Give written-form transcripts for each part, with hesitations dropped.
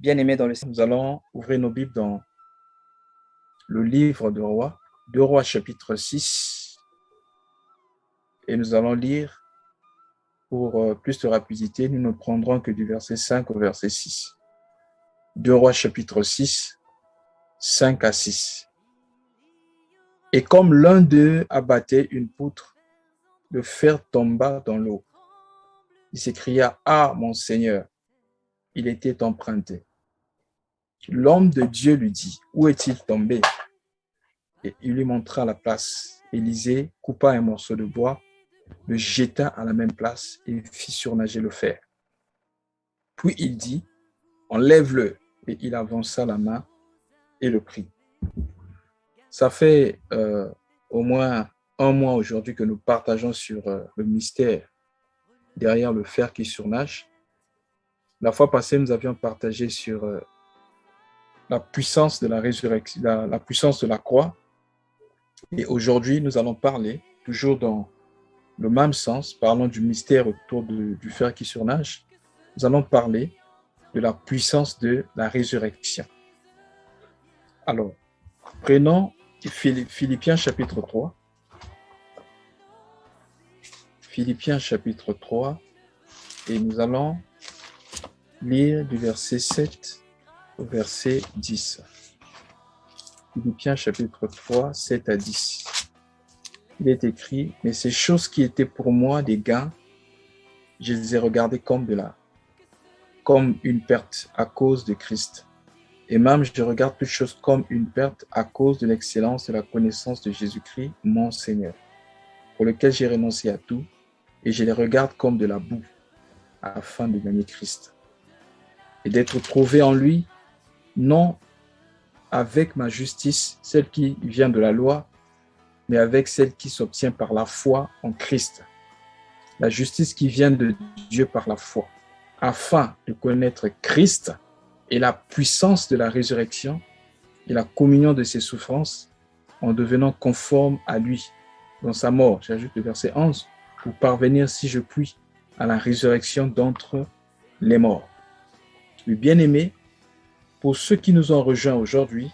Bien-aimés dans le Seigneur, nous allons ouvrir nos Bibles dans le livre de Rois, 2 Rois chapitre 6, et nous allons lire, pour plus de rapidité, nous ne prendrons que du verset 5 au verset 6. 2 Rois chapitre 6, 5 à 6. Et comme l'un d'eux abattait une poutre, le fer tomba dans l'eau. Il s'écria: « Ah, mon Seigneur, il était emprunté. » L'homme de Dieu lui dit: « Où est-il tombé ?» Et il lui montra la place. Élisée coupa un morceau de bois, le jeta à la même place et fit surnager le fer. Puis il dit: « Enlève-le. » Et il avança la main et le prit. Ça fait au moins un mois aujourd'hui que nous partageons sur le mystère derrière le fer qui surnage. La fois passée, nous avions partagé sur la puissance de la résurrection, la puissance de la croix. Et aujourd'hui, nous allons parler, toujours dans le même sens, parlant du mystère autour du fer qui surnage. Nous allons parler de la puissance de la résurrection. Alors, prenons Philippiens chapitre 3. Philippiens chapitre 3, et nous allons lire du verset 7 au verset 10. Philippiens chapitre 3, 7 à 10. Il est écrit: « Mais ces choses qui étaient pour moi des gains, je les ai regardées comme une perte à cause de Christ. Et même je regarde toutes choses comme une perte à cause de l'excellence de la connaissance de Jésus-Christ, mon Seigneur, pour lequel j'ai renoncé à tout, et je les regarde comme de la boue, afin de gagner Christ, et d'être trouvé en lui, non avec ma justice, celle qui vient de la loi, mais avec celle qui s'obtient par la foi en Christ, la justice qui vient de Dieu par la foi, afin de connaître Christ et la puissance de la résurrection et la communion de ses souffrances, en devenant conforme à lui dans sa mort. » J'ajoute le verset 11, « pour parvenir, si je puis, à la résurrection d'entre les morts. » Le bien-aimé, pour ceux qui nous ont rejoints aujourd'hui,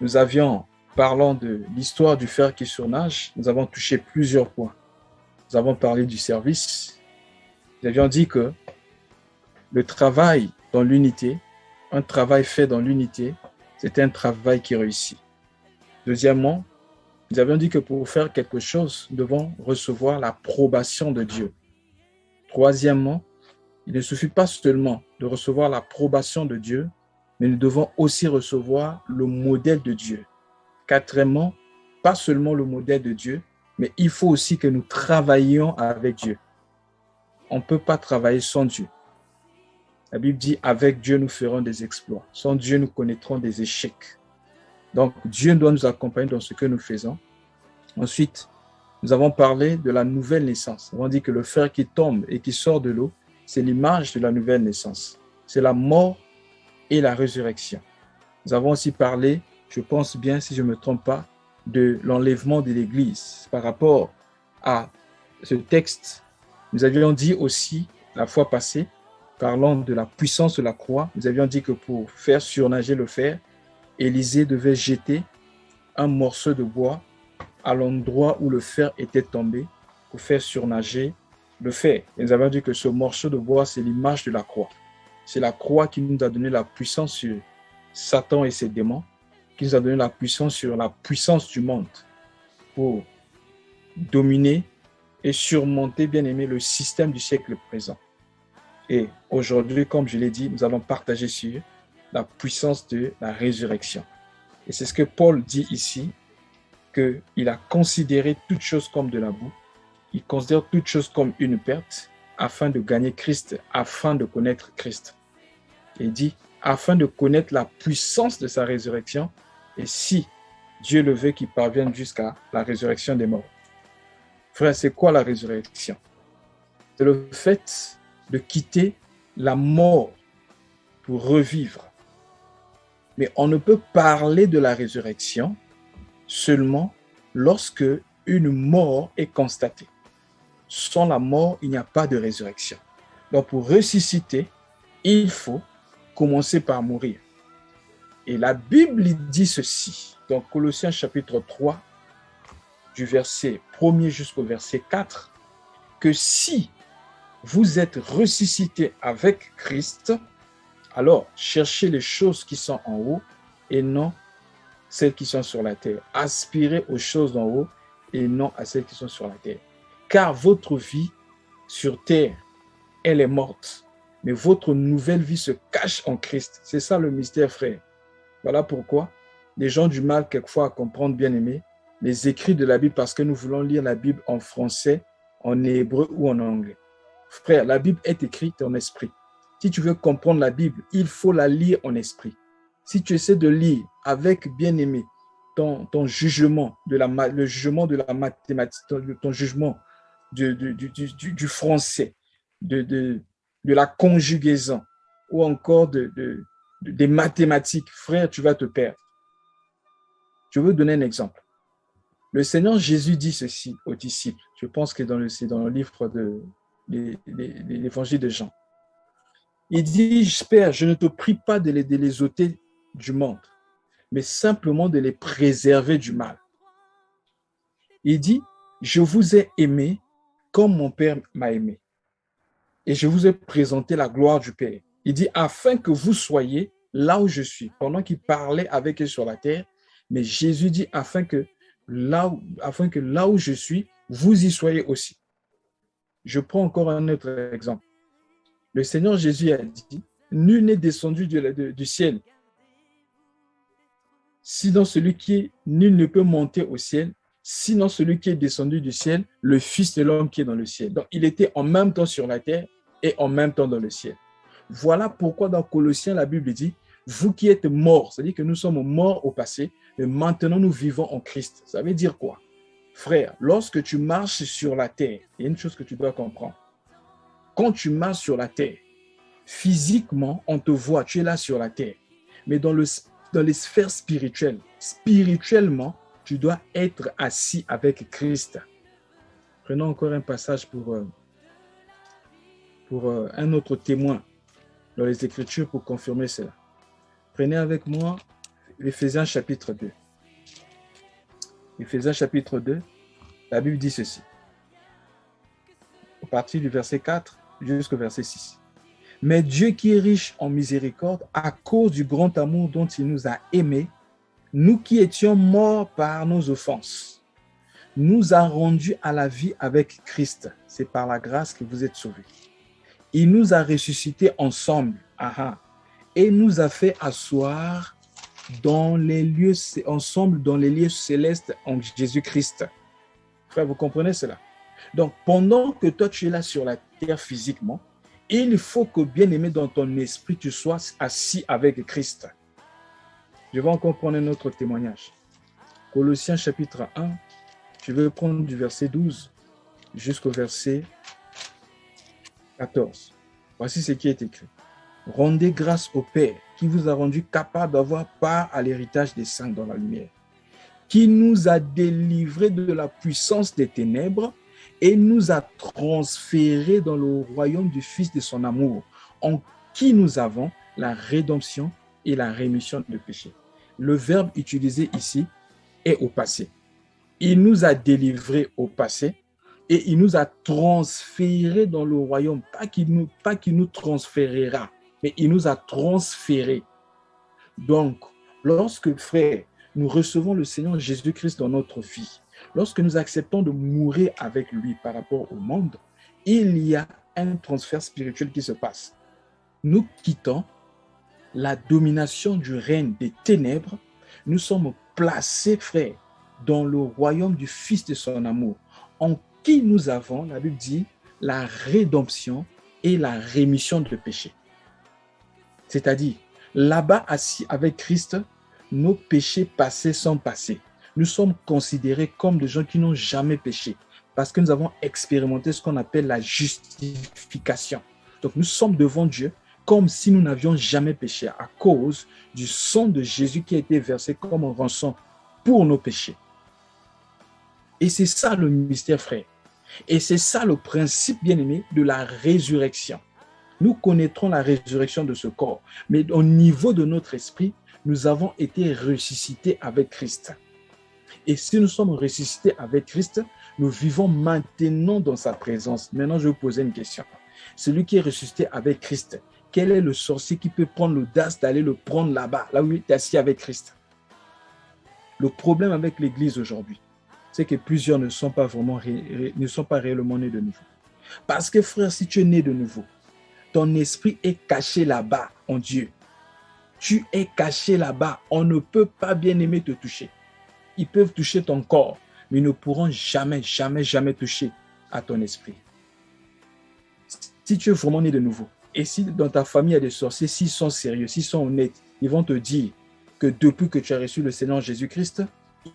nous avions, parlant de l'histoire du fer qui surnage, nous avons touché plusieurs points. Nous avons parlé du service. Nous avions dit que le travail dans l'unité, un travail fait dans l'unité, c'est un travail qui réussit. Deuxièmement, nous avions dit que pour faire quelque chose, nous devons recevoir l'approbation de Dieu. Troisièmement, il ne suffit pas seulement de recevoir l'approbation de Dieu, mais nous devons aussi recevoir le modèle de Dieu. Quatrièmement, pas seulement le modèle de Dieu, mais il faut aussi que nous travaillions avec Dieu. On ne peut pas travailler sans Dieu. La Bible dit: « Avec Dieu, nous ferons des exploits. Sans Dieu, nous connaîtrons des échecs. » Donc, Dieu doit nous accompagner dans ce que nous faisons. Ensuite, nous avons parlé de la nouvelle naissance. Nous avons dit que le fer qui tombe et qui sort de l'eau, c'est l'image de la nouvelle naissance. C'est la mort et la résurrection. Nous avons aussi parlé, je pense bien, si je ne me trompe pas, de l'enlèvement de l'Église. Par rapport à ce texte, nous avions dit aussi, la fois passée, parlant de la puissance de la croix, nous avions dit que pour faire surnager le fer, Élisée devait jeter un morceau de bois à l'endroit où le fer était tombé pour faire surnager le fer. Et nous avions dit que ce morceau de bois, c'est l'image de la croix. C'est la croix qui nous a donné la puissance sur Satan et ses démons, qui nous a donné la puissance sur la puissance du monde pour dominer et surmonter, bien aimé, le système du siècle présent. Et aujourd'hui, comme je l'ai dit, nous allons partager sur la puissance de la résurrection. Et c'est ce que Paul dit ici, qu'il a considéré toutes choses comme de la boue. Il considère toutes choses comme une perte afin de gagner Christ, afin de connaître Christ. Et il dit, afin de connaître la puissance de sa résurrection, et si Dieu le veut, qu'il parvienne jusqu'à la résurrection des morts. Frère, c'est quoi la résurrection? C'est le fait de quitter la mort pour revivre. Mais on ne peut parler de la résurrection seulement lorsque une mort est constatée. Sans la mort, il n'y a pas de résurrection. Donc, pour ressusciter, il faut commencer par mourir. Et la Bible dit ceci, dans Colossiens chapitre 3, du verset 1er jusqu'au verset 4, que si vous êtes ressuscité avec Christ, alors cherchez les choses qui sont en haut et non celles qui sont sur la terre. Aspirez aux choses d'en haut et non à celles qui sont sur la terre. Car votre vie sur terre, elle est morte. Mais votre nouvelle vie se cache en Christ. C'est ça le mystère, frère. Voilà pourquoi les gens ont du mal quelquefois à comprendre, bien aimé, les écrits de la Bible parce que nous voulons lire la Bible en français, en hébreu ou en anglais. Frère, la Bible est écrite en esprit. Si tu veux comprendre la Bible, il faut la lire en esprit. Si tu essaies de lire avec, bien aimé, ton jugement, le jugement de la mathématique, ton jugement du français, de la conjugaison ou encore des mathématiques, frère, tu vas te perdre. Je veux donner un exemple. Le Seigneur Jésus dit ceci aux disciples. Je pense que c'est dans le livre de l'évangile de Jean. Il dit, Père, je ne te prie pas de les ôter du monde, mais simplement de les préserver du mal. Il dit, je vous ai aimé comme mon Père m'a aimé. Et je vous ai présenté la gloire du Père. Il dit, afin que vous soyez là où je suis. Pendant qu'il parlait avec eux sur la terre, mais Jésus dit, afin que là où je suis, vous y soyez aussi. Je prends encore un autre exemple. Le Seigneur Jésus a dit, nul n'est descendu du ciel. Sinon nul ne peut monter au ciel, sinon celui qui est descendu du ciel, le Fils de l'homme qui est dans le ciel. Donc, il était en même temps sur la terre et en même temps dans le ciel. Voilà pourquoi dans Colossiens, la Bible dit, vous qui êtes morts, c'est-à-dire que nous sommes morts au passé, mais maintenant nous vivons en Christ. Ça veut dire quoi? Frère, lorsque tu marches sur la terre, il y a une chose que tu dois comprendre. Quand tu marches sur la terre, physiquement, on te voit, tu es là sur la terre. Mais dans les sphères spirituelles, spirituellement, tu dois être assis avec Christ. Prenons encore un passage pour un autre témoin dans les Écritures pour confirmer cela. Prenez avec moi Éphésiens chapitre 2. Éphésiens chapitre 2, la Bible dit ceci. À partir du verset 4 jusqu'au verset 6. Mais Dieu qui est riche en miséricorde, à cause du grand amour dont il nous a aimés, nous qui étions morts par nos offenses, nous a rendus à la vie avec Christ. C'est par la grâce que vous êtes sauvés. Il nous a ressuscités ensemble, et nous a fait asseoir ensemble dans les lieux célestes en Jésus-Christ. Frère, vous comprenez cela? Donc, pendant que toi, tu es là sur la terre physiquement, il faut que, bien aimé, dans ton esprit, tu sois assis avec Christ. Je vais encore prendre un autre témoignage. Colossiens chapitre 1, je vais prendre du verset 12 jusqu'au verset 14. Voici ce qui est écrit. Rendez grâce au Père qui vous a rendu capable d'avoir part à l'héritage des saints dans la lumière, qui nous a délivrés de la puissance des ténèbres et nous a transférés dans le royaume du Fils de son amour, en qui nous avons la rédemption et la rémission de péché. Le verbe utilisé ici est au passé. Il nous a délivrés au passé et il nous a transférés dans le royaume. Pas qu'il nous transférera, mais il nous a transférés. Donc, lorsque, frère, nous recevons le Seigneur Jésus-Christ dans notre vie, lorsque nous acceptons de mourir avec lui par rapport au monde, il y a un transfert spirituel qui se passe. Nous quittons la domination du règne des ténèbres, nous sommes placés, frère, dans le royaume du Fils de son amour, en qui nous avons, la Bible dit, la rédemption et la rémission de péché. C'est-à-dire, là-bas, assis avec Christ, nos péchés passés sont passés. Nous sommes considérés comme des gens qui n'ont jamais péché, parce que nous avons expérimenté ce qu'on appelle la justification. Donc, nous sommes devant Dieu comme si nous n'avions jamais péché à cause du sang de Jésus qui a été versé comme un rançon pour nos péchés. Et c'est ça le mystère, frère. Et c'est ça le principe, bien-aimé, de la résurrection. Nous connaîtrons la résurrection de ce corps. Mais au niveau de notre esprit, nous avons été ressuscités avec Christ. Et si nous sommes ressuscités avec Christ, nous vivons maintenant dans sa présence. Maintenant, je vais vous poser une question. Celui qui est ressuscité avec Christ, quel est le sorcier qui peut prendre l'audace d'aller le prendre là-bas, là où il est assis avec Christ? Le problème avec l'Église aujourd'hui, c'est que plusieurs ne sont pas réellement nés de nouveau. Parce que frère, si tu es né de nouveau, ton esprit est caché là-bas en Dieu. Tu es caché là-bas. On ne peut pas, bien aimer, te toucher. Ils peuvent toucher ton corps, mais ils ne pourront jamais, jamais, jamais toucher à ton esprit. Si tu es vraiment né de nouveau, et si dans ta famille il y a des sorciers, s'ils sont sérieux, s'ils sont honnêtes, ils vont te dire que depuis que tu as reçu le Seigneur Jésus-Christ,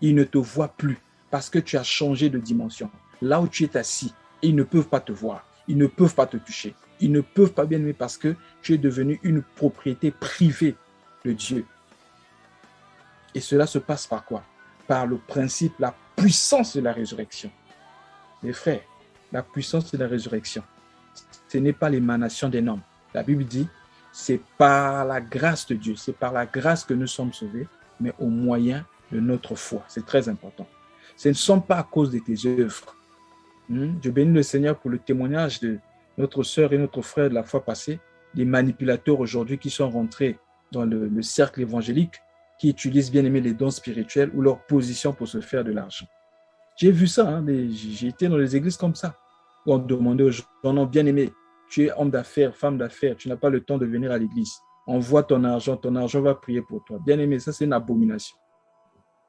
ils ne te voient plus parce que tu as changé de dimension. Là où tu es assis, ils ne peuvent pas te voir, ils ne peuvent pas te toucher, ils ne peuvent pas bien aimer parce que tu es devenu une propriété privée de Dieu. Et cela se passe par quoi? Par le principe, la puissance de la résurrection. Mes frères, la puissance de la résurrection, ce n'est pas l'émanation d'un homme. La Bible dit, c'est par la grâce de Dieu, c'est par la grâce que nous sommes sauvés, mais au moyen de notre foi. C'est très important. Ce ne sont pas à cause de tes œuvres. Je bénis le Seigneur pour le témoignage de notre sœur et notre frère de la fois passée, des manipulateurs aujourd'hui qui sont rentrés dans le cercle évangélique, qui utilisent bien aimé les dons spirituels ou leur position pour se faire de l'argent. J'ai vu ça, j'ai été dans les églises comme ça, où on demandait aux gens, non, bien aimé, tu es homme d'affaires, femme d'affaires, tu n'as pas le temps de venir à l'église. Envoie ton argent va prier pour toi. Bien aimé, ça c'est une abomination.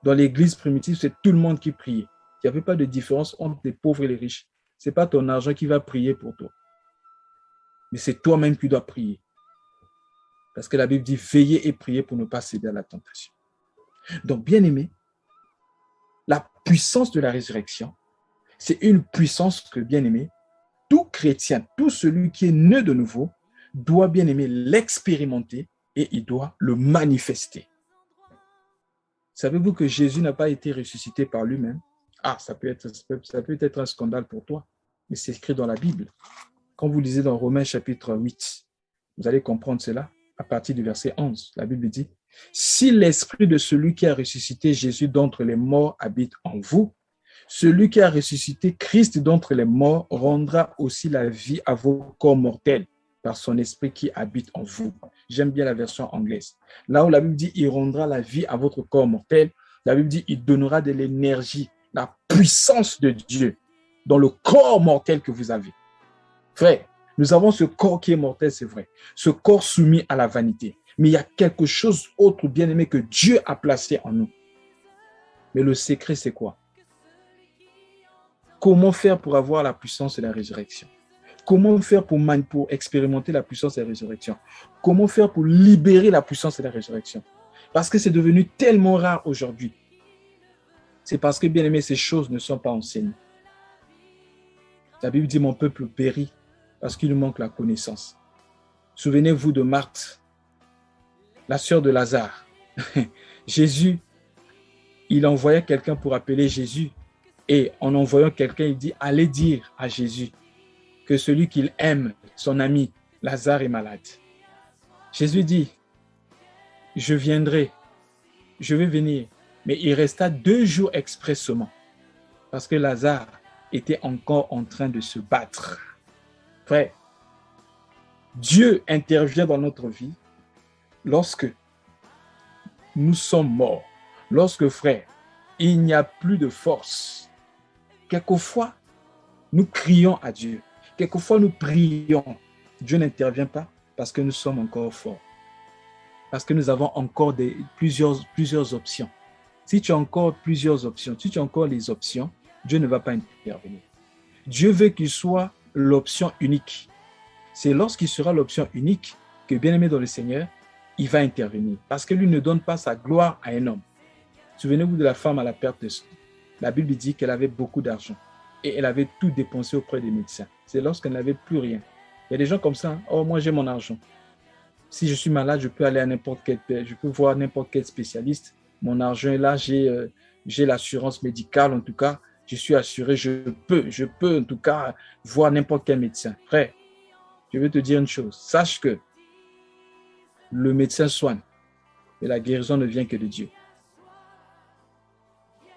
Dans l'église primitive, c'est tout le monde qui priait. Il n'y avait pas de différence entre les pauvres et les riches. Ce n'est pas ton argent qui va prier pour toi. Mais c'est toi-même qui dois prier. Parce que la Bible dit, veillez et priez pour ne pas céder à la tentation. Donc, bien aimé, la puissance de la résurrection, c'est une puissance que, bien aimé, tout chrétien, tout celui qui est né de nouveau, doit bien aimer l'expérimenter et il doit le manifester. Savez-vous que Jésus n'a pas été ressuscité par lui-même? Ça peut être un scandale pour toi, mais c'est écrit dans la Bible. Quand vous lisez dans Romains chapitre 8, vous allez comprendre cela à partir du verset 11. La Bible dit, « Si l'esprit de celui qui a ressuscité Jésus d'entre les morts habite en vous, celui qui a ressuscité Christ d'entre les morts rendra aussi la vie à vos corps mortels par son esprit qui habite en vous. » J'aime bien la version anglaise. Là où la Bible dit « il rendra la vie à votre corps mortel », la Bible dit « il donnera de l'énergie, la puissance de Dieu dans le corps mortel que vous avez. » Frère, nous avons ce corps qui est mortel, c'est vrai. Ce corps soumis à la vanité. Mais il y a quelque chose d'autre bien aimé que Dieu a placé en nous. Mais le secret, c'est quoi? Comment faire pour avoir la puissance de la résurrection? Comment faire pour expérimenter la puissance de la résurrection? Comment faire pour libérer la puissance de la résurrection? Parce que c'est devenu tellement rare aujourd'hui. C'est parce que, bien aimé, ces choses ne sont pas enseignées. La Bible dit, mon peuple périt parce qu'il lui manque la connaissance. Souvenez-vous de Marthe, la sœur de Lazare. Jésus, il envoyait quelqu'un pour appeler Jésus. Et en envoyant quelqu'un, il dit, allez dire à Jésus que celui qu'il aime, son ami, Lazare est malade. Jésus dit, je viendrai, je vais venir. Mais il resta 2 jours expressément parce que Lazare était encore en train de se battre. Frère, Dieu intervient dans notre vie lorsque nous sommes morts. Lorsque, frère, il n'y a plus de force. Quelquefois, nous crions à Dieu. Quelquefois, nous prions. Dieu n'intervient pas parce que nous sommes encore forts. Parce que nous avons encore plusieurs options. Si tu as encore plusieurs options, si tu as encore les options, Dieu ne va pas intervenir. Dieu veut qu'il soit l'option unique. C'est lorsqu'il sera l'option unique que, bien aimé dans le Seigneur, il va intervenir. Parce que lui ne donne pas sa gloire à un homme. Souvenez-vous de la femme à la perte de sang. La Bible dit qu'elle avait beaucoup d'argent et elle avait tout dépensé auprès des médecins. C'est lorsqu'elle n'avait plus rien. Il y a des gens comme ça. Oh, moi j'ai mon argent. Si je suis malade, je peux aller à je peux voir n'importe quel spécialiste. Mon argent est là, j'ai l'assurance médicale en tout cas. Je suis assuré, je peux en tout cas voir n'importe quel médecin. Frère, je vais te dire une chose. Sache que le médecin soigne, mais la guérison ne vient que de Dieu.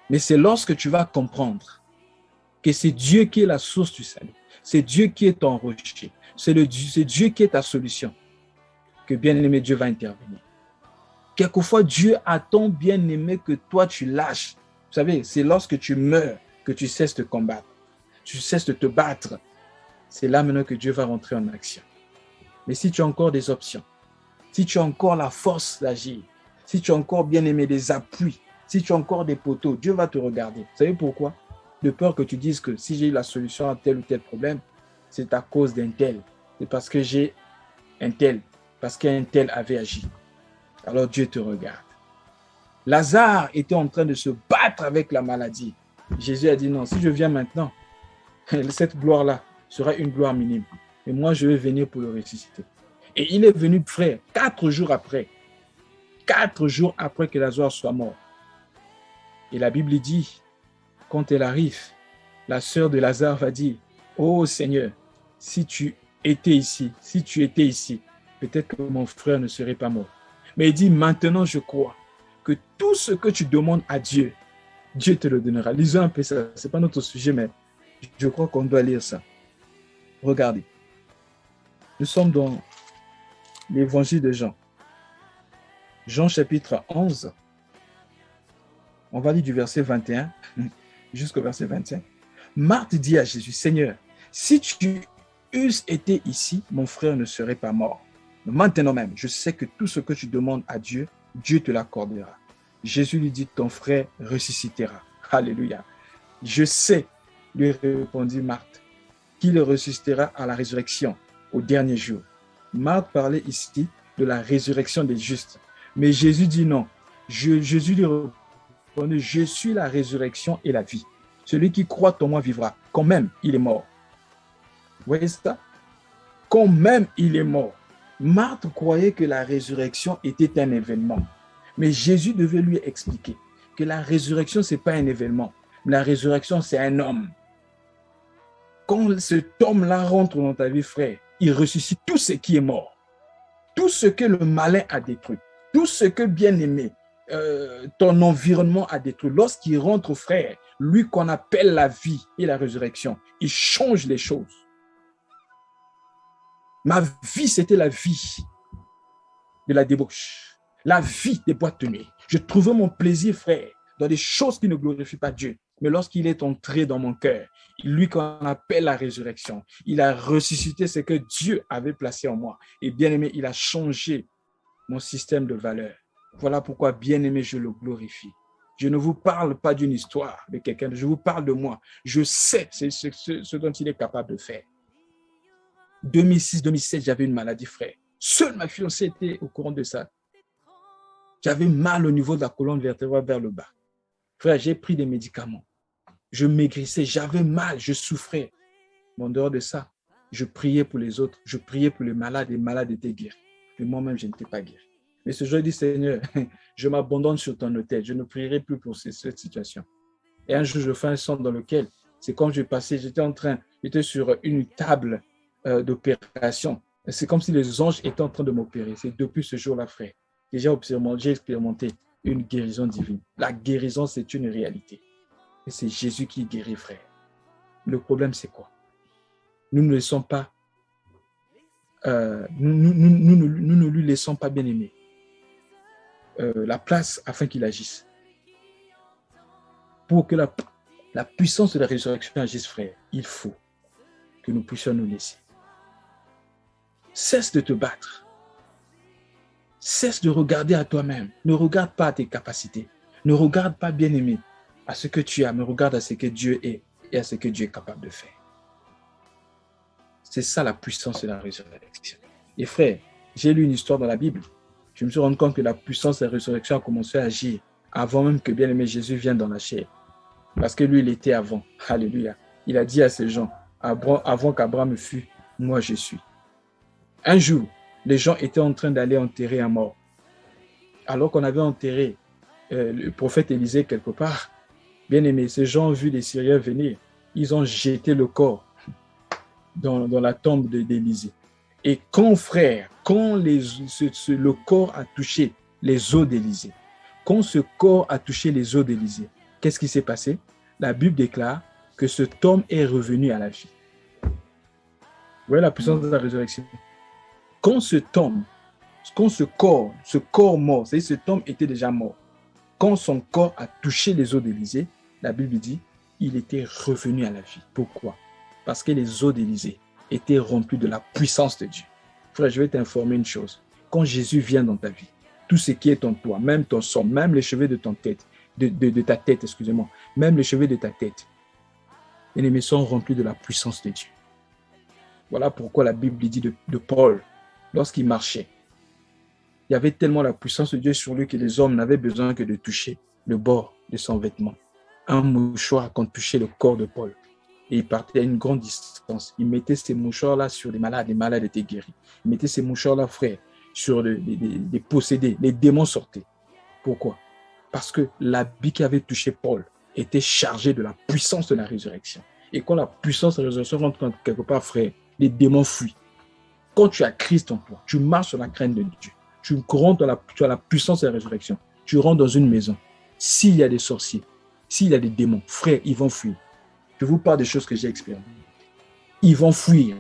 Mais c'est lorsque tu vas comprendre que c'est Dieu qui est la source du salut, c'est Dieu qui est ton rocher, c'est Dieu qui est ta solution, que bien-aimé Dieu va intervenir. Quelquefois, Dieu attend bien-aimé que toi tu lâches. Vous savez, c'est lorsque tu meurs que tu cesses de combattre, tu cesses de te battre. C'est là maintenant que Dieu va rentrer en action. Mais si tu as encore des options, si tu as encore la force d'agir, si tu as encore bien-aimé des appuis, si tu as encore des poteaux, Dieu va te regarder. Vous savez pourquoi? De peur que tu dises que si j'ai eu la solution à tel ou tel problème, c'est à cause d'un tel. C'est parce que j'ai un tel, parce qu'un tel avait agi. Alors Dieu te regarde. Lazare était en train de se battre avec la maladie. Jésus a dit non, si je viens maintenant, cette gloire-là sera une gloire minime. Et moi, je vais venir pour le ressusciter. Et il est venu, frère, 4 jours après. 4 jours après que Lazare soit mort. Et la Bible dit, quand elle arrive, la sœur de Lazare va dire, oh Seigneur, si tu étais ici, peut-être que mon frère ne serait pas mort. Mais il dit, maintenant je crois que tout ce que tu demandes à Dieu, Dieu te le donnera. Lisons un peu ça, ce n'est pas notre sujet, mais je crois qu'on doit lire ça. Regardez. Nous sommes dans l'évangile de Jean. Jean chapitre 11. On va lire du verset 21 jusqu'au verset 25. Marthe dit à Jésus, Seigneur, si tu eusses été ici, mon frère ne serait pas mort. Maintenant même, je sais que tout ce que tu demandes à Dieu, Dieu te l'accordera. Jésus lui dit, ton frère ressuscitera. Alléluia. Je sais, lui répondit Marthe, qu'il ressuscitera à la résurrection, au dernier jour. Marthe parlait ici de la résurrection des justes. Mais Jésus dit non. Jésus lui répondit, je suis la résurrection et la vie. Celui qui croit en moi vivra, quand même il est mort. Vous voyez ça? Quand même il est mort. Marthe croyait que la résurrection était un événement. Mais Jésus devait lui expliquer que la résurrection, ce n'est pas un événement. La résurrection, c'est un homme. Quand cet homme-là rentre dans ta vie, frère, il ressuscite tout ce qui est mort. Tout ce que le malin a détruit. Tout ce que, bien-aimé, ton environnement a détruit. Lorsqu'il rentre, frère, lui qu'on appelle la vie et la résurrection, il change les choses. Ma vie, c'était la vie de la débauche. La vie des boîtes de nuit. Je trouvais mon plaisir, frère, dans des choses qui ne glorifient pas Dieu. Mais lorsqu'il est entré dans mon cœur, lui qu'on appelle la résurrection, il a ressuscité ce que Dieu avait placé en moi. Et bien aimé, il a changé mon système de valeurs. Voilà pourquoi, bien aimé, je le glorifie. Je ne vous parle pas d'une histoire de quelqu'un, je vous parle de moi. Je sais ce dont il est capable de faire. 2006-2007, j'avais une maladie, frère. Seule ma fiancée était au courant de ça. J'avais mal au niveau de la colonne vertébrale vers le bas. Frère, j'ai pris des médicaments. Je maigrissais, j'avais mal, je souffrais. Mais en dehors de ça, je priais pour les autres, je priais pour les malades étaient guéris. Mais moi-même, je n'étais pas guéri. Mais ce jour, je dis, Seigneur, je m'abandonne sur ton autel, je ne prierai plus pour cette situation. Et un jour, je fais un son dans lequel, c'est comme je passais, j'étais sur une table d'opération. C'est comme si les anges étaient en train de m'opérer. C'est depuis ce jour-là, frère, que j'ai expérimenté une guérison divine. La guérison, c'est une réalité. Et c'est Jésus qui guérit, frère. Le problème, c'est quoi? Nous ne laissons pas, nous ne lui laissons pas, bien aimé, la place afin qu'il agisse. Pour que la puissance de la résurrection agisse, frère, il faut que nous puissions nous laisser. Cesse de te battre. Cesse de regarder à toi-même. Ne regarde pas à tes capacités. Ne regarde pas, bien aimé, à ce que tu as, mais regarde à ce que Dieu est et à ce que Dieu est capable de faire. C'est ça la puissance de la résurrection. Et frère, j'ai lu une histoire dans la Bible. Je me suis rendu compte que la puissance de la résurrection a commencé à agir avant même que bien-aimé Jésus vienne dans la chair. Parce que lui, il était avant. Alléluia. Il a dit à ces gens, avant qu'Abraham fût, moi je suis. Un jour, les gens étaient en train d'aller enterrer un mort. Alors qu'on avait enterré le prophète Élisée quelque part, bien aimé, ces gens ont vu les Syriens venir. Ils ont jeté le corps dans la tombe d'Élisée. Et quand, frère, quand le corps a touché les eaux d'Élysée, quand ce corps a touché les eaux d'Élysée, qu'est-ce qui s'est passé? La Bible déclare que cet homme est revenu à la vie. Vous voyez la puissance de la résurrection? Quand cet homme, quand ce corps mort, c'est-à-dire cet homme était déjà mort, quand son corps a touché les eaux d'Élysée, la Bible dit, il était revenu à la vie. Pourquoi? Parce que les eaux d'Élysée étaient remplies de la puissance de Dieu. Frère, je vais t'informer une chose. Quand Jésus vient dans ta vie, tout ce qui est en toi, même ton sang, même les cheveux de ta tête, excusez-moi, même les cheveux de ta tête, les sont remplis de la puissance de Dieu. Voilà pourquoi la Bible dit de Paul, lorsqu'il marchait, il y avait tellement la puissance de Dieu sur lui que les hommes n'avaient besoin que de toucher le bord de son vêtement. Un mouchoir quand touchait le corps de Paul. Et il partait à une grande distance. Il mettait ces mouchoirs-là sur les malades étaient guéris. Il mettait ces mouchoirs-là, frère, sur les possédés. Les démons sortaient. Pourquoi? Parce que l'habit qui avait touché Paul était chargé de la puissance de la résurrection. Et quand la puissance de la résurrection rentre quelque part, frère, les démons fuient. Quand tu as Christ en toi, tu marches sur la crainte de Dieu. Tu as la puissance de la résurrection. Tu rentres dans une maison. S'il y a des sorciers, s'il y a des démons, frère, ils vont fuir. Je vous parle des choses que j'ai expérimentées. Ils vont fuir.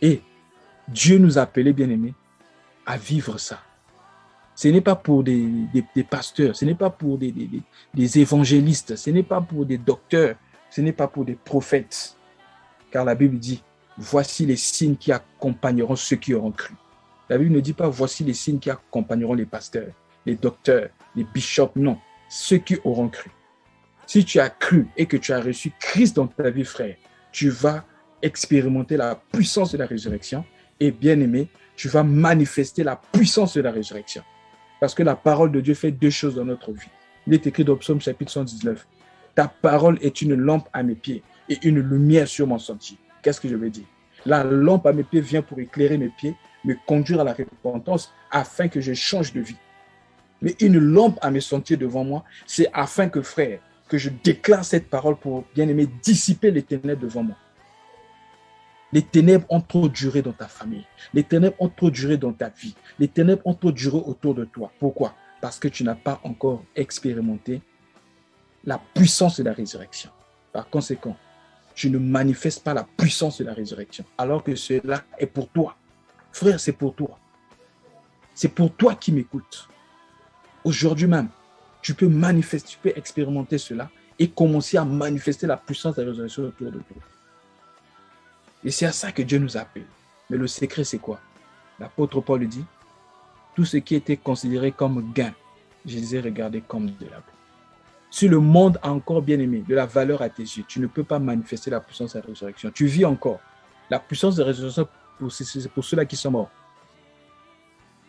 Et Dieu nous a appelés, bien-aimés, à vivre ça. Ce n'est pas pour des pasteurs, ce n'est pas pour des évangélistes, ce n'est pas pour des docteurs, ce n'est pas pour des prophètes. Car la Bible dit, voici les signes qui accompagneront ceux qui auront cru. La Bible ne dit pas, voici les signes qui accompagneront les pasteurs, les docteurs, les bishops. Non, ceux qui auront cru. Si tu as cru et que tu as reçu Christ dans ta vie, frère, tu vas expérimenter la puissance de la résurrection et, bien aimé, tu vas manifester la puissance de la résurrection. Parce que la parole de Dieu fait deux choses dans notre vie. Il est écrit dans Psaume chapitre 119. Ta parole est une lampe à mes pieds et une lumière sur mon sentier. Qu'est-ce que je veux dire? La lampe à mes pieds vient pour éclairer mes pieds, me conduire à la repentance afin que je change de vie. Mais une lampe à mes sentiers devant moi, c'est afin que, frère, que je déclare cette parole pour, bien aimé, dissiper les ténèbres devant moi. Les ténèbres ont trop duré dans ta famille. Les ténèbres ont trop duré dans ta vie. Les ténèbres ont trop duré autour de toi. Pourquoi? Parce que tu n'as pas encore expérimenté la puissance de la résurrection. Par conséquent, tu ne manifestes pas la puissance de la résurrection, alors que cela est pour toi. Frère, c'est pour toi. C'est pour toi qui m'écoutes. Aujourd'hui même, tu peux manifester, tu peux expérimenter cela et commencer à manifester la puissance de la résurrection autour de toi. Et c'est à ça que Dieu nous appelle. Mais le secret, c'est quoi? L'apôtre Paul dit, tout ce qui était considéré comme gain, je les ai regardés comme de la boue. Si le monde a encore, bien aimé, de la valeur à tes yeux, tu ne peux pas manifester la puissance de la résurrection. Tu vis encore. La puissance de la résurrection, c'est pour ceux-là qui sont morts.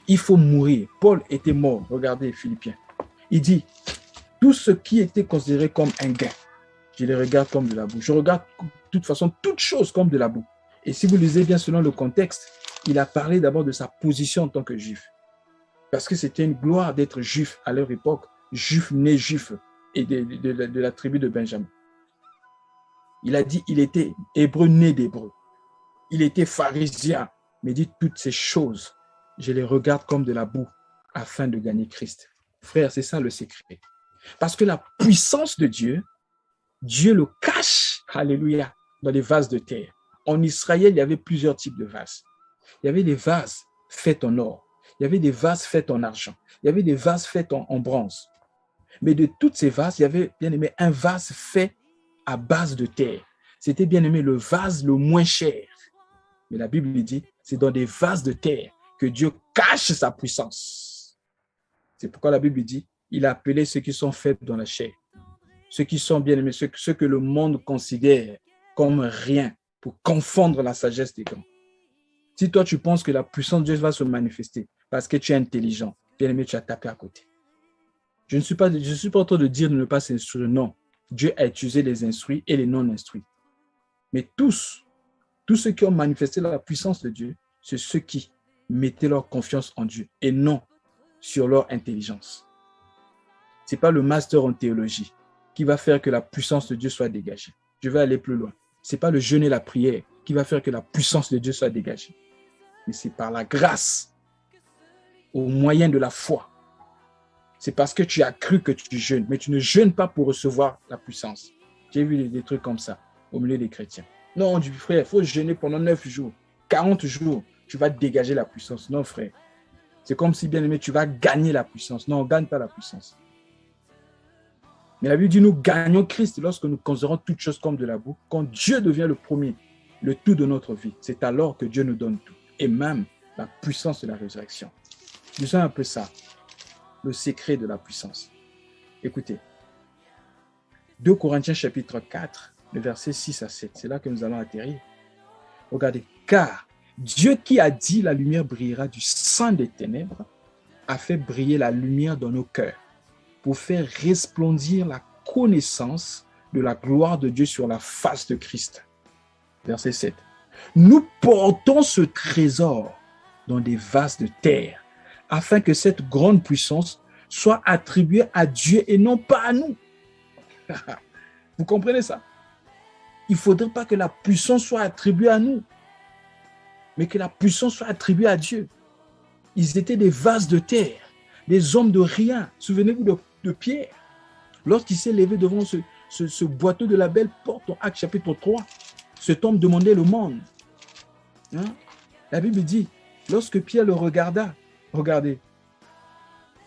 Il faut mourir. Paul était mort. Regardez, Philippiens. Il dit, tout ce qui était considéré comme un gain, je les regarde comme de la boue. Je regarde de toute façon toutes choses comme de la boue. Et si vous lisez bien selon le contexte, il a parlé d'abord de sa position en tant que juif. Parce que c'était une gloire d'être juif à leur époque, juif né juif et de la tribu de Benjamin. Il a dit, il était hébreu né d'hébreu. Il était pharisien. Mais dit, toutes ces choses, je les regarde comme de la boue afin de gagner Christ. Frère, c'est ça le secret. Parce que la puissance de Dieu, Dieu le cache, alléluia, dans les vases de terre. En Israël, il y avait plusieurs types de vases. Il y avait des vases faits en or. Il y avait des vases faits en argent. Il y avait des vases faits en bronze. Mais de toutes ces vases, il y avait, bien aimé, un vase fait à base de terre. C'était, bien aimé, le vase le moins cher. Mais la Bible dit, c'est dans des vases de terre que Dieu cache sa puissance. C'est pourquoi la Bible dit, il a appelé ceux qui sont faibles dans la chair. Ceux qui sont bien aimés, ceux que le monde considère comme rien pour confondre la sagesse des grands. Si toi, tu penses que la puissance de Dieu va se manifester parce que tu es intelligent, bien aimé, tu as tapé à côté. Je ne suis pas en train de dire de ne pas s'instruire. Non, Dieu a utilisé les instruits et les non-instruits. Mais tous ceux qui ont manifesté la puissance de Dieu, c'est ceux qui mettaient leur confiance en Dieu et non sur leur intelligence. Ce n'est pas le master en théologie qui va faire que la puissance de Dieu soit dégagée. Je vais aller plus loin. Ce n'est pas le jeûne et la prière qui va faire que la puissance de Dieu soit dégagée. Mais c'est par la grâce, au moyen de la foi. C'est parce que tu as cru que tu jeûnes, mais tu ne jeûnes pas pour recevoir la puissance. J'ai vu des trucs comme ça au milieu des chrétiens. Non, du frère, il faut jeûner pendant 9 jours, 40 jours, tu vas dégager la puissance. Non, frère. C'est comme si, bien aimé, tu vas gagner la puissance. Non, on ne gagne pas la puissance. Mais la Bible dit, nous gagnons Christ lorsque nous considérons toutes choses comme de la boue. Quand Dieu devient le premier, le tout de notre vie, c'est alors que Dieu nous donne tout. Et même la puissance de la résurrection. Disons un peu ça, le secret de la puissance. Écoutez, 2 Corinthiens chapitre 4, le verset 6 à 7, c'est là que nous allons atterrir. Regardez, car Dieu qui a dit la lumière brillera du sein des ténèbres a fait briller la lumière dans nos cœurs pour faire resplendir la connaissance de la gloire de Dieu sur la face de Christ. Verset 7. Nous portons ce trésor dans des vases de terre afin que cette grande puissance soit attribuée à Dieu et non pas à nous. Vous comprenez ça? Il ne faudrait pas que la puissance soit attribuée à nous, mais que la puissance soit attribuée à Dieu. Ils étaient des vases de terre, des hommes de rien. Souvenez-vous de Pierre, lorsqu'il s'est levé devant ce boiteux de la belle porte en Actes chapitre 3, cet homme demandait le monde. Hein? La Bible dit, lorsque Pierre le regarda, regardez,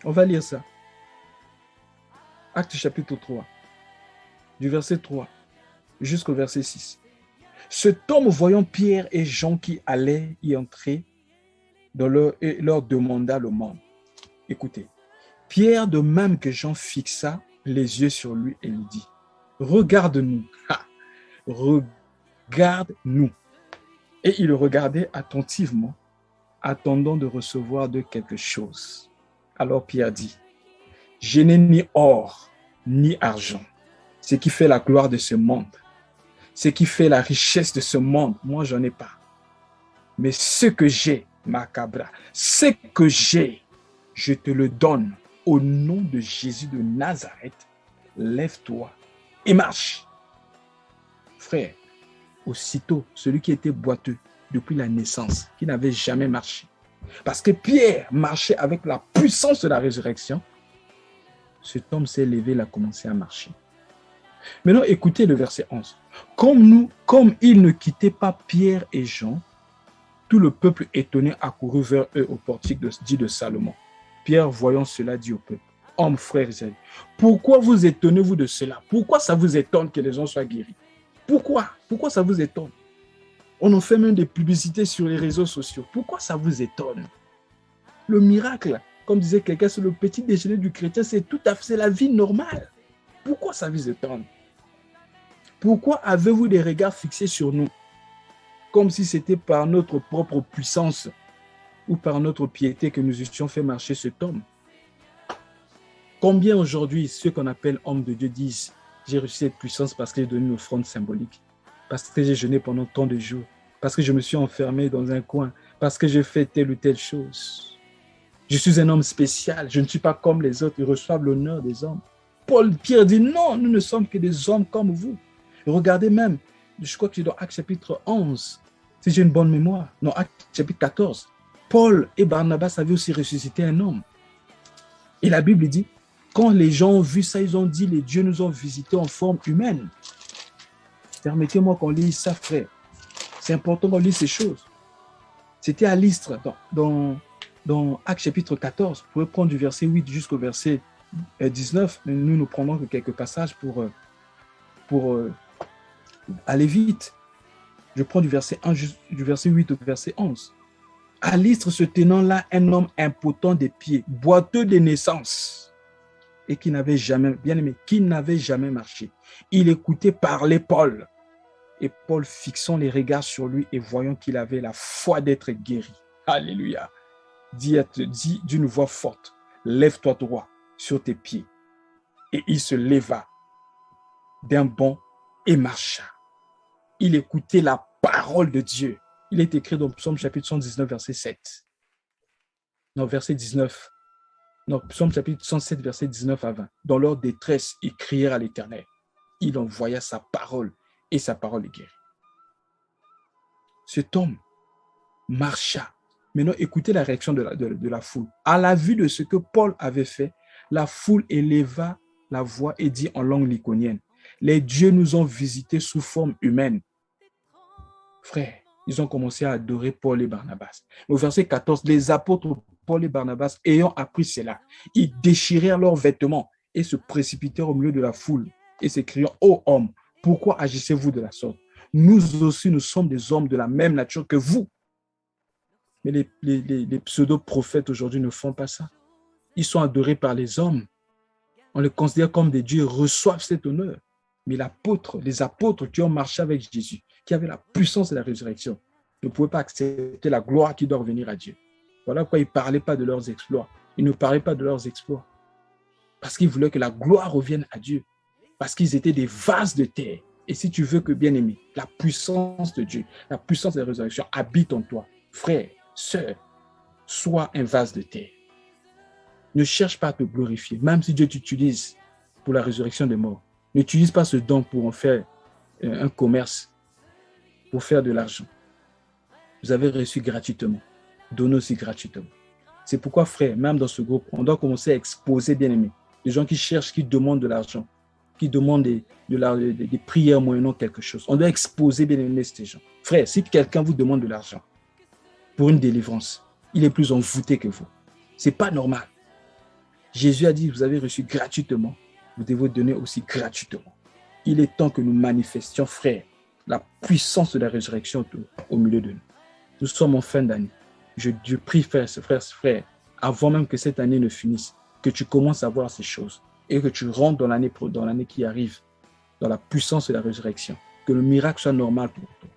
on va lire ça. Actes chapitre 3, du verset 3 jusqu'au verset 6. Cet homme, voyant Pierre et Jean qui allaient y entrer, leur demanda le monde. Écoutez, Pierre, de même que Jean, fixa les yeux sur lui et lui dit, regarde-nous, regarde-nous. Et il le regardait attentivement, attendant de recevoir de quelque chose. Alors Pierre dit, je n'ai ni or, ni argent, ce qui fait la gloire de ce monde, ce qui fait la richesse de ce monde, moi j'en ai pas. Mais ce que j'ai, Macabra, ce que j'ai, je te le donne au nom de Jésus de Nazareth. Lève-toi et marche. Frère, aussitôt, celui qui était boiteux depuis la naissance, qui n'avait jamais marché, parce que Pierre marchait avec la puissance de la résurrection, cet homme s'est levé, il a commencé à marcher. Maintenant, écoutez le verset 11. Comme ils ne quittaient pas Pierre et Jean, tout le peuple étonné accourut vers eux au portique dit de Salomon. Pierre, voyant cela, dit au peuple, hommes, frères, pourquoi vous étonnez-vous de cela? Pourquoi ça vous étonne que les gens soient guéris? Pourquoi ça vous étonne? On en fait même des publicités sur les réseaux sociaux. Pourquoi ça vous étonne? Le miracle, comme disait quelqu'un, c'est le petit déjeuner du chrétien, c'est la vie normale. Pourquoi ça vous étonne? Pourquoi avez-vous des regards fixés sur nous? Comme si c'était par notre propre puissance ou par notre piété que nous eussions fait marcher cet homme. Combien aujourd'hui, ceux qu'on appelle hommes de Dieu disent « J'ai reçu cette puissance parce que j'ai donné une offrande symbolique, parce que j'ai jeûné pendant tant de jours, parce que je me suis enfermé dans un coin, parce que j'ai fait telle ou telle chose. Je suis un homme spécial, je ne suis pas comme les autres, ils reçoivent l'honneur des hommes. » Pierre dit « Non, nous ne sommes que des hommes comme vous. » Regardez même, je crois que c'est dans Actes chapitre 11, si j'ai une bonne mémoire, non, Actes chapitre 14, Paul et Barnabas avaient aussi ressuscité un homme. Et la Bible dit, quand les gens ont vu ça, ils ont dit, les dieux nous ont visités en forme humaine. Permettez-moi qu'on lise ça, frère. C'est important qu'on lise ces choses. C'était à Lystre, dans Actes chapitre 14. Vous pouvez prendre du verset 8 jusqu'au verset 19. Nous ne prendrons que quelques passages pour aller vite. Je prends du verset 8 au verset 11. À Lystre, se tenant là, un homme impotent des pieds, boiteux de naissance, et qui n'avait jamais, bien aimé, qui n'avait jamais marché. Il écoutait parler Paul. Et Paul, fixant les regards sur lui et voyant qu'il avait la foi d'être guéri, alléluia, dit d'une voix forte, lève-toi droit sur tes pieds. Et il se leva d'un bond et marcha. Il écoutait la parole de Dieu. Il est écrit dans Psaume chapitre 119, verset 7. Non, verset 19. Non, Psaume chapitre 107, verset 19 à 20. Dans leur détresse, ils crièrent à l'Éternel. Il envoya sa parole et sa parole est guérie. Cet homme marcha. Maintenant, écoutez la réaction de la foule. À la vue de ce que Paul avait fait, la foule éleva la voix et dit en langue lycaonienne, « Les dieux nous ont visités sous forme humaine. » Frère, ils ont commencé à adorer Paul et Barnabas. Au verset 14, les apôtres Paul et Barnabas, ayant appris cela, ils déchirèrent leurs vêtements et se précipitèrent au milieu de la foule et s'écriant, « Ô hommes, pourquoi agissez-vous de la sorte? Nous aussi, nous sommes des hommes de la même nature que vous. » Mais les pseudo-prophètes aujourd'hui ne font pas ça. Ils sont adorés par les hommes. On les considère comme des dieux, ils reçoivent cet honneur. Mais les apôtres qui ont marché avec Jésus, qui avaient la puissance de la résurrection, ne pouvaient pas accepter la gloire qui doit revenir à Dieu. Voilà pourquoi ils ne parlaient pas de leurs exploits. Ils ne parlaient pas de leurs exploits. Parce qu'ils voulaient que la gloire revienne à Dieu. Parce qu'ils étaient des vases de terre. Et si tu veux que, bien-aimé, la puissance de Dieu, la puissance de la résurrection habite en toi, frère, sœur, sois un vase de terre. Ne cherche pas à te glorifier, même si Dieu t'utilise pour la résurrection des morts. N'utilise pas ce don pour en faire un commerce, pour faire de l'argent. Vous avez reçu gratuitement. Donnez aussi gratuitement. C'est pourquoi, frère, même dans ce groupe, on doit commencer à exposer, bien-aimés, des gens qui cherchent, qui demandent de l'argent, qui demandent des prières moyennant quelque chose. On doit exposer, bien-aimés, ces gens. Frère, si quelqu'un vous demande de l'argent pour une délivrance, il est plus envoûté que vous. Ce n'est pas normal. Jésus a dit, vous avez reçu gratuitement, vous devez donner aussi gratuitement. Il est temps que nous manifestions, frère, la puissance de la résurrection au milieu de nous. Nous sommes en fin d'année. Je prie, frère, avant même que cette année ne finisse, que tu commences à voir ces choses et que tu rentres dans l'année qui arrive, dans la puissance de la résurrection. Que le miracle soit normal pour toi.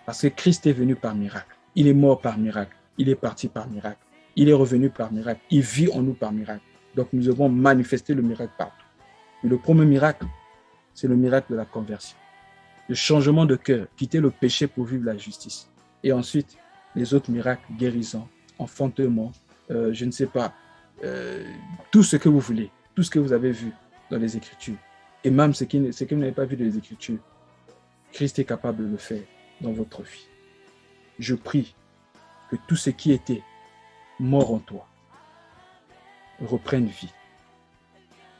Parce que Christ est venu par miracle. Il est mort par miracle. Il est parti par miracle. Il est revenu par miracle. Il vit en nous par miracle. Donc nous devons manifester le miracle partout. Et le premier miracle, c'est le miracle de la conversion. Le changement de cœur, quitter le péché pour vivre la justice. Et ensuite, les autres miracles, guérison, enfantement, je ne sais pas, tout ce que vous voulez, tout ce que vous avez vu dans les Écritures. Et même ce que vous n'avez pas vu dans les Écritures, Christ est capable de le faire dans votre vie. Je prie que tout ce qui était mort en toi reprenne vie.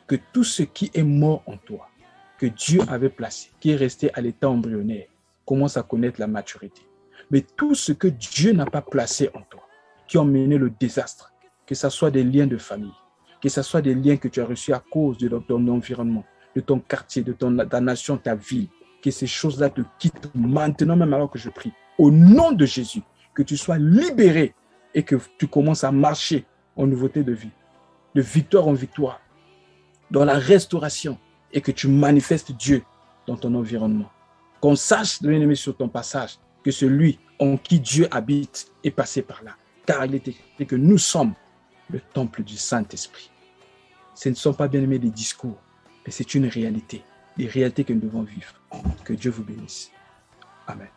Que tout ce qui est mort en toi, que Dieu avait placé, qui est resté à l'état embryonnaire, commence à connaître la maturité. Mais tout ce que Dieu n'a pas placé en toi, qui ont mené le désastre, que ce soit des liens de famille, que ce soit des liens que tu as reçus à cause de ton environnement, de ton quartier, de ta nation, ta ville, que ces choses-là te quittent maintenant, même alors que je prie. Au nom de Jésus, que tu sois libéré et que tu commences à marcher en nouveauté de vie, de victoire en victoire, dans la restauration, et que tu manifestes Dieu dans ton environnement. Qu'on sache, bien-aimé, sur ton passage, que celui en qui Dieu habite est passé par là. Car il est écrit que nous sommes le temple du Saint-Esprit. Ce ne sont pas, bien-aimés, des discours, mais c'est une réalité. Des réalités que nous devons vivre. Que Dieu vous bénisse. Amen.